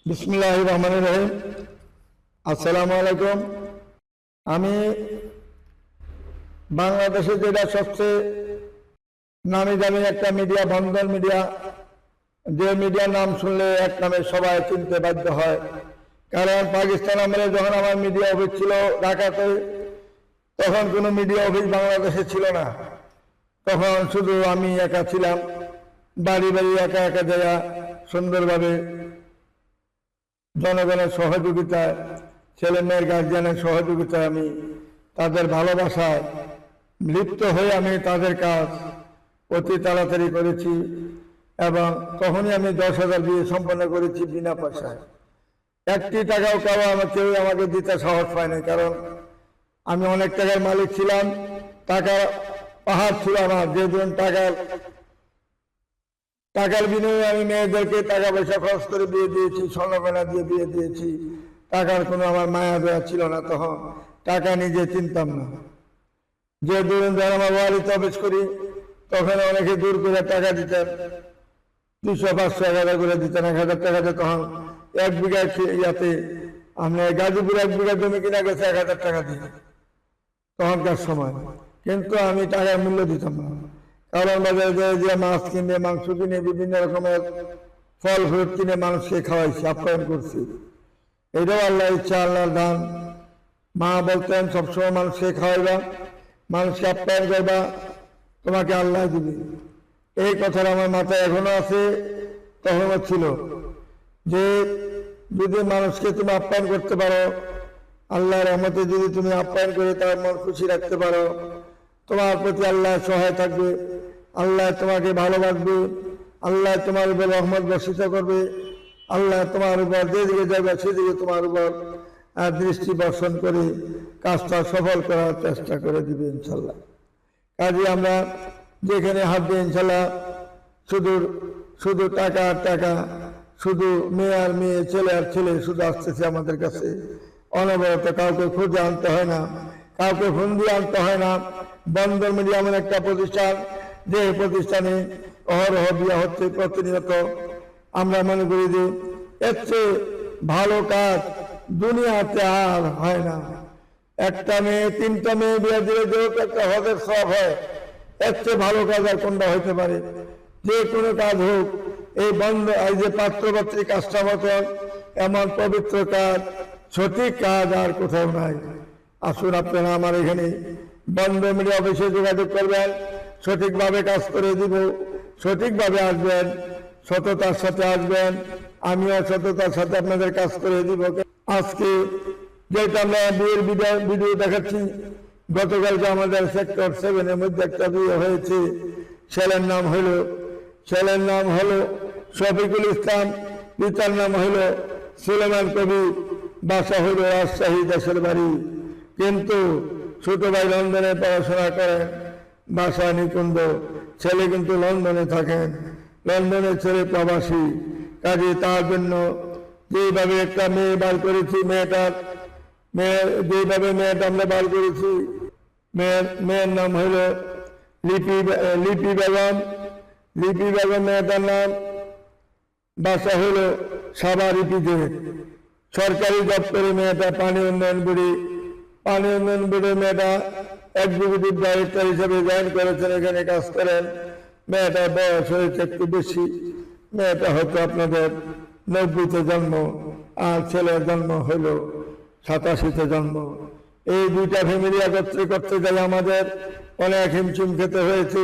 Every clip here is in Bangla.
বিসমিল্লাহির রহমানির রহিম। আসসালামু আলাইকুম। আমি বাংলাদেশে যেটা সবচেয়ে নামি দামি একটা মিডিয়া, বন্ধন মিডিয়া, যে মিডিয়ার নাম শুনলে এক নামে সবাই চিনতে বাধ্য হয়। কারণ পাকিস্তান আমলে যখন আমার মিডিয়া অফিস ছিল ঢাকাতে, তখন কোনো মিডিয়া অফিস বাংলাদেশে ছিল না। তখন শুধু আমি একা ছিলাম, বাড়ি বাড়ি একা একা যাওয়া, সুন্দরভাবে জনগণের সহযোগিতায়, ছেলে মেয়ের গার্জিয়ানের সহযোগিতায়, আমি তাদের ভালোবাসায় লিপ্ত হয়ে আমি তাদের কাজ অতি তাড়াতাড়ি করেছি। এবং তখনই আমি 10,000 বিয়ে সম্পন্ন করেছি বিনা পয়সায়। একটি টাকাও কেউ আমাকে দিতে সাহস পায়নি, কারণ আমি অনেক টাকার মালিক ছিলাম। টাকা পাহাড় ছিল আমার, যেদিন টাকার বিনিময়ে আমি মেয়েদেরকে টাকা পয়সা খরচ করে বিয়ে দিয়েছি, স্বর্ণগয়না দিয়ে বিয়ে দিয়েছি। টাকার কোনো আমার মায়া দয়া ছিল না। তখন টাকা নিজে চিনতাম না। যে ধরুন যখন আমার বাড়িতে অফিস করি, তখন অনেকে দূর করে টাকা দিতেন, 200, 500, 1000 করে দিতেন। 1000 টাকাতে তখন 1 বিঘা ইয়াতে আমরা গাজীপুর 1 বিঘা জমি কিনা গেছে 1000 টাকা দিয়ে তখনকার সময়। কিন্তু আমি টাকার মূল্য দিতাম না। কারণ বাজারে যে মাছ কিনে, মাংস কিনে, বিভিন্ন রকমের ফল ফ্রুট কিনে মানুষকে খাওয়াইছি, আপ্যায়ন করছি। এটাও আল্লাহ ইচ্ছা, আল্লাহর দান। মা বলতেন সবসময় মানুষকে খাওয়াইবা, মানুষকে আপ্যায়ন করবা, তোমাকে আল্লাহ দিবে। এই কথাটা আমার মাথায় এখনো আছে, তখনও ছিল, যে যদি মানুষকে তুমি আপ্যায়ন করতে পারো, আল্লাহর রহমতে যদি তুমি আপ্যায়ন করে তার মন খুশি রাখতে পারো, তোমার প্রতি আল্লাহ সহায় থাকবে, আল্লাহ তোমাকে ভালোবাসবে, আল্লাহ তোমার উপর রহমত বর্ষিত করবে, আল্লাহ তোমার উপর যেদিকে যাবে সেদিকে তোমার উপর দৃষ্টি বর্ষণ করে কাজটা সফল করার চেষ্টা করে দিবে ইনশাল্লাহ। কাজে আমরা যেখানে হাত দিয়ে ইনশাল্লাহ শুধু টাকা আর টাকা, শুধু মেয়ে আর মেয়ে, ছেলে আর ছেলে শুধু আসতেছে আমাদের কাছে অনবরত। কাউকে খুঁজে আনতে হয় না, কাউকে ফোন দিয়ে আনতে হয় না। বন্ধন মিডিয়া এমন একটা প্রতিষ্ঠান, যে প্রতিষ্ঠানে অহরহ বিয়া হচ্ছে প্রতিনিয়ত। আমরা মনে করি যে এর চেয়ে ভালো কাজ দুনিয়াতে আর হয় না। একটা মেয়ে 3টা মেয়ে বিয়ে দিলে যেহেতু একটা হজের সব হয়, এর চেয়ে ভালো কাজ আর কোনটা হইতে পারে? যে কোনো কাজ হোক, এই যে পাত্রপাত্রী কাজটা মতন এমন পবিত্র কাজ, সঠিক কাজ আর কোথাও নাই। আসুন আপনারা আমার এখানে বন্ধন মিডিয়া অফিসে যোগাযোগ করবেন, সঠিকভাবে কাজ করে দিব, সঠিকভাবে আসবেন, সততার সাথে আসবেন, আমিও সততার সাথে আপনাদের কাজ করে দিব। আজকে যেটা আমরা বিয়ের ভিডিও দেখাচ্ছি, গতকালকে আমাদের সেক্টর 7-এর মধ্যে একটা বিয়ে হয়েছে। ছেলের নাম হলো শফিকুল ইসলাম, পিতার নাম হলো সুলেমান কবি, বাসা হলো রাজশাহী, দেশের বাড়ি। কিন্তু ছোট ভাই লন্ডনে পড়াশোনা করেন, বাসা নিকুঞ্জ। ছেলে কিন্তু লন্ডনে থাকেন, লন্ডনের ছেলে প্রবাসী। কাজে তার জন্য যেভাবে একটা মেয়ে বার করেছি, যেভাবে মেয়েটা আমরা বার করেছি, মেয়ের নাম হইল লিপি বেগম। মেয়েটার নাম, বাসা হইল সাবারিপিতে। সরকারি দপ্তরে মেয়েটা পানি উন্নয়ন বোর্ডে মেয়েটা এক্সিকিউটিভ ডাইরেক্টর হিসেবে জয়েন করেছেন, এখানে কাজ করেন। মেয়েটার বয়স হয়েছে একটু বেশি। মেয়েটা হয়তো আপনাদের 90-তে জন্ম, আর ছেলের জন্ম হইল 87-তে জন্ম। এই 2টা ফ্যামিলি একত্রে করতে গেলে আমাদের অনেক হিমশিম খেতে হয়েছে।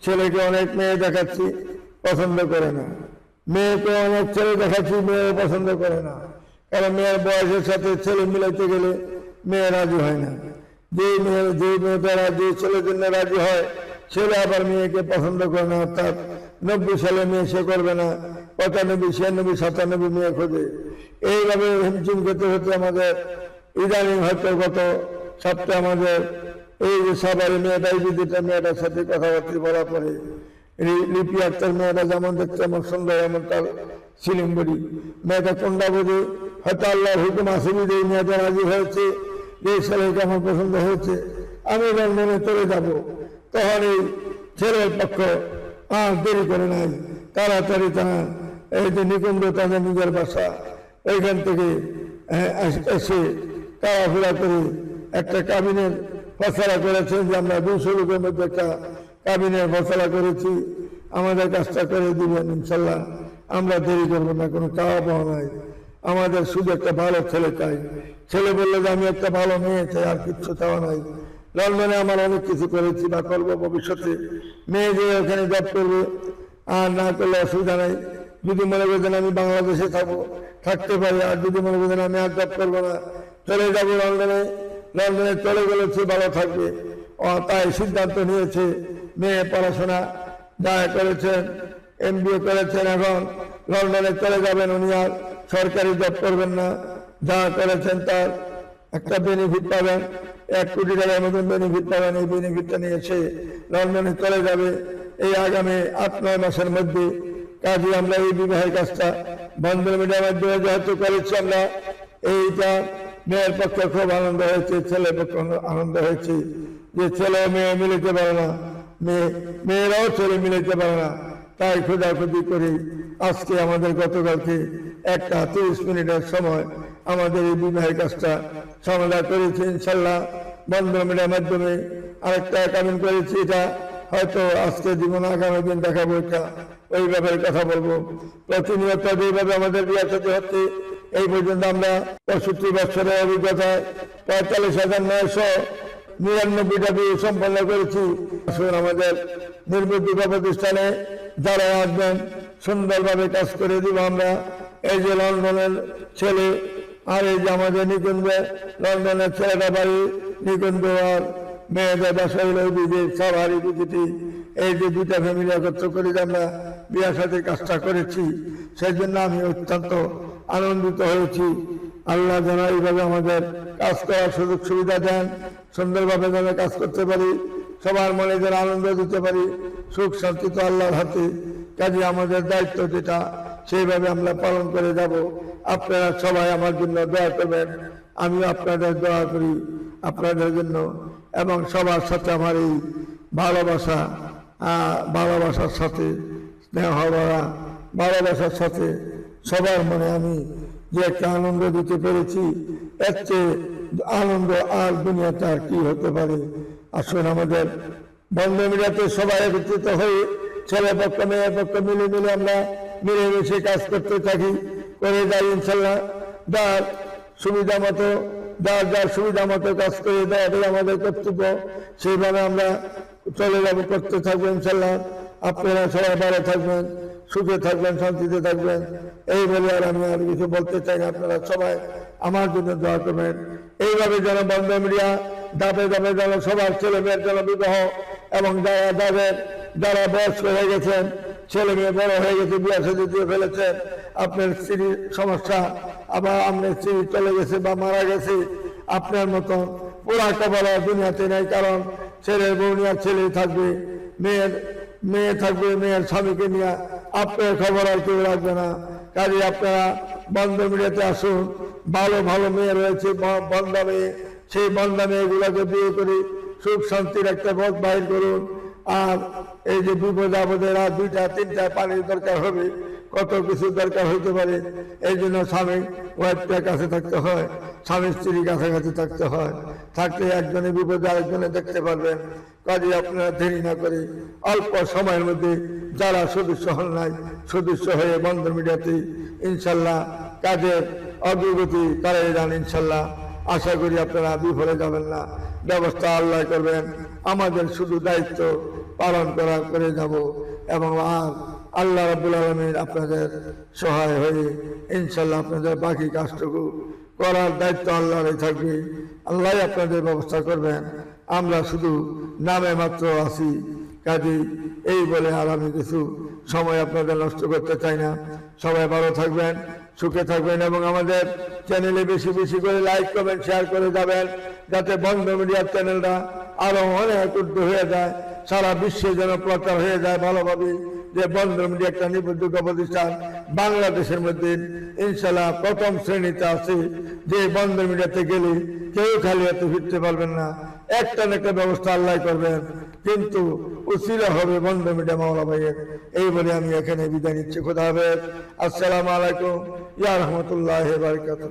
ছেলেকে অনেক মেয়ে দেখাচ্ছি, পছন্দ করে না। মেয়েকে অনেক ছেলে দেখাচ্ছি, মেয়েও পছন্দ করে না। কারণ মেয়ের বয়সের সাথে ছেলে মিলাইতে গেলে মেয়ে রাজি হয় না। যে মেয়েটা যে ছেলের জন্য রাজি হয়, ছেলে আবার মেয়েকে পছন্দ করে না। অর্থাৎ 90 সালে মেয়ে সে করবে না, 95, 96, 97 মেয়ে খোঁজে। এইভাবে হিমশিম খেতে হচ্ছে আমাদের। ইদানিং হয়তো গত সপ্তাহে আমাদের এই যে সবারই মেয়েটার সাথে কথাবার্তা বলা পরে, লিপি আক্তার মেয়েটা যেমন দেখতে এমন সুন্দর, এমন তার সিলিম বডি। মেয়েটা কোনটা বোঝে, হয়তো আল্লাহর হুকুম আসেনি যে মেয়েটা রাজি হয়েছে, যে ছেলেকে আমার পছন্দ হয়েছে, আমি এবার মনে চলে যাব। তখন এই ছেলের পক্ষ আর দেরি করে নাই, তাড়াতাড়ি তারা এই যে নিকুঞ্জ, তাদের নিজের বাসা ওইখান থেকে এসে তাড়াহুড়া করে একটা কাবিনের ফসলা করেছেন যে আমরা 200 লোকের মধ্যে একটা কাবিনের ফসলা করেছি, আমাদের কাজটা করে দিবেন ইনশাল্লাহ। আমরা দেরি করবো না, কোনো চাওয়া পাওয়া নাই, আমাদের শুধু একটা ভালো ছেলে চাই। ছেলে বললো যে আমি একটা ভালো মেয়ে চাই, আর কিচ্ছু চাওয়া নাই। লন্ডনে আমার অনেক কিছু করেছি বা করবো ভবিষ্যতে, মেয়ে যে ওখানে জব করবে, আর না করলে অসুবিধা নাই। যদি মনে করছেন আমি বাংলাদেশে থাকতে পারি, আর যদি মনে করছেন আমি আর জব করবো না, চলে যাবো লন্ডনে, লন্ডনে চলে গেলে সে ভালো থাকবে। তাই সিদ্ধান্ত নিয়েছে। মেয়ে পড়াশোনা যা করেছেন, MBA করেছেন, এখন লন্ডনে চলে যাবেন। উনি আর সরকারি জব করবেন না, যা করেছেন তার একটা বেনিফিট পাবেন, 1 কোটি টাকার মতন বেনিফিট পাবেন। এই বেনিফিটটা নিয়ে সে লন্ডনে চলে যাবে এই আগামী 8-9 মাসের মধ্যে। কাজে আমরা এই বিবাহের কাজটা বন্ধন মিডিয়ার মাধ্যমে যেহেতু করেছি, আমরা এইটা মেয়ের পক্ষে খুব আনন্দ হয়েছে, ছেলের পক্ষে আনন্দ হয়েছে যে ছেলে মেয়ে মিলিতে পারে না, মেয়েরাও ছেলে মিলিতে পারে না। তাই খোঁজাখুঁজি করে আজকে আমাদের গতকালকে একটা 30 মিনিটের সময় আমাদের এই বিবাহের কাজটা সমাধান করেছি ইনশাল্লাহ বন্ধন মিডিয়ার মাধ্যমে। আরেকটা কামিন করেছি, এটা হয়তো আজকে জীবন আগামী দিন দেখাবো, এটা ওই ব্যাপারে কথা বলবো। প্রতিনিয়ত যেভাবে আমাদের বিয়ে সাথে হচ্ছে, এই পর্যন্ত আমরা 65 বছরের অভিজ্ঞতায় 45,999টা বিয়ে সম্পন্ন করেছি। আমাদের নির্মিত প্রতিষ্ঠানে যারা আসবেন সুন্দরভাবে কাজ করে দিব আমরা। এই যে লন্ডনের ছেলে, আর এই যে আমাদের নিকুঞ্জ, লন্ডনের ছেলেটা বাড়ি নিকুঞ্জ, আর মেয়েদের বাসা হইল সাভারি বিজিটি। এই যে 2টা ফ্যামিলি একত্র করে আমরা বিয়ে সাথে কাজটা করেছি, সেই জন্য আমি অত্যন্ত আনন্দিত হয়েছি। আল্লাহ যেন এইভাবে আমাদের কাজ করার সুযোগ সুবিধা দেন, সুন্দরভাবে যেন কাজ করতে পারি, সবার মনে যেন আনন্দ দিতে পারি। সুখ শান্তি তো আল্লাহর হাতে, কাজে আমাদের দায়িত্ব যেটা সেইভাবে আমরা পালন করে যাব। আপনারা সবাই আমার জন্য দোয়া করবেন, আমিও আপনাদের দোয়া করি আপনাদের জন্য। এবং সবার সাথে আমার এই ভালোবাসার সাথে স্নেহ ভরা ভালোবাসার সাথে সবার মনে আমি যে একটা আনন্দ দিতে পেরেছি, এর চেয়ে আনন্দ আর দুনিয়াতে আর কি হতে পারে। আসুন আমাদের বন্ধন মিডিয়াতে সবাই একত্রিত হয়ে ছেলে পক্ষ মেয়ের পক্ষ মিলে আমরা মিলেমিশে কাজ করতে থাকি, করে যাই ইনশাল্লাহ। যার সুবিধা মতো যার সুবিধা মতো কাজ করে দেওয়াটাই আমাদের কর্তব্য, সেইভাবে আমরা চলে যাব, করতে থাকবো ইনশাল্লাহ। আপনারা সবাই ভালো থাকবেন, সুখে থাকবেন, শান্তিতে থাকবেন, এই বলে আর আমি আর কিছু বলতে চাই না। আপনারা সবাই আমার জন্য দোয়া করবেন। এইভাবে যেন বন্ধন মিডিয়া ধাপে ধাপে যেন সবার ছেলে মেয়ের যেন বিবাহ, এবং যারা বয়স্ক হয়ে গেছেন, ছেলে মেয়ে বড় হয়ে গেছে, বিয়ে সাথে দিয়ে ফেলেছেন, আপনার স্ত্রীর সমস্যা, আবার আপনার স্ত্রী চলে গেছে বা মারা গেছে, আপনার মতন পুরা কবর দুনিয়াতে নেই। কারণ ছেলের বউ নিয়ে ছেলে থাকবে, মেয়ে থাকবে মেয়ের স্বামীকে নিয়ে, আপনার খবর আর কেউ রাখবে না। কাজে আপনারা বন্ধন মিডিয়াতে আসুন। ভালো ভালো মেয়ে রয়েছে, বন্ধা মেয়ে, সেই বন্ধা মেয়েগুলোকে বিয়ে করে সুখ শান্তির একটা পথ বাহির করুন। আর এই যে বিপদ আপদে রাত 2টা-3টা পানির দরকার হবে, কত কিছু দরকার হইতে পারে, এই জন্য স্বামী ওয়াইফটার কাছে থাকতে হয়, স্বামী স্ত্রীর কাছাকাছি থাকতে হয়। থাকলে একজনে বিপদে আরেকজনে দেখতে পারবেন। কাজে আপনারা দেরি না করে অল্প সময়ের মধ্যে যারা সদস্য হন নাই, সদস্য হয়ে বন্ধন মিডিয়াতে ইনশাল্লাহ কাজের অগ্রগতি করাই যান ইনশাল্লাহ। আশা করি আপনারা বিফলে যাবেন না, ব্যবস্থা আল্লাহ করবেন। আমাদের শুধু দায়িত্ব পালন করে যাব, এবং আল্লাহ রাব্বুল আলামিন আপনাদের সহায় হয়ে ইনশাল্লাহ আপনাদের বাকি কাজটুকু করার দায়িত্ব আল্লাহরই থাকবে। আল্লাহ আপনাদের ব্যবস্থা করবেন। আমরা শুধু নামে মাত্র আছি। কাজে এই বলে আর আমি কিছু সময় আপনাদের নষ্ট করতে চাই না। সবাই ভালো থাকবেন, সুখে থাকবেন, এবং আমাদের চ্যানেলে বেশি বেশি করে লাইক কমেন্ট শেয়ার করে যাবেন, যাতে বন্ধন মিডিয়ার চ্যানেলটা আরো অনেক উর্ধ হয়ে যায়, সারা বিশ্বে যেন প্রচার হয়ে যায় ভালোভাবে যে বন্ধন মিডিয়া একটা নির্ভরযোগ্য প্রতিষ্ঠান বাংলাদেশের মধ্যে ইনশাল্লাহ প্রথম শ্রেণীতে আছে, যে বন্ধন মিডিয়াতে গেলে কেউ খালি হাতে ফিরতে পারবেন না। একটা না একটা ব্যবস্থা আল্লাহ করবেন, কিন্তু উসিলা হবে বন্ধ মিডিয়া মাওলা ভাইয়ের। এই বলে আমি এখানে বিদায় নিচ্ছি। খোদা হাফেজ। আসসালামু আলাইকুম ইয়া রাহমাতুল্লাহি ওয়া বারাকাতুহু।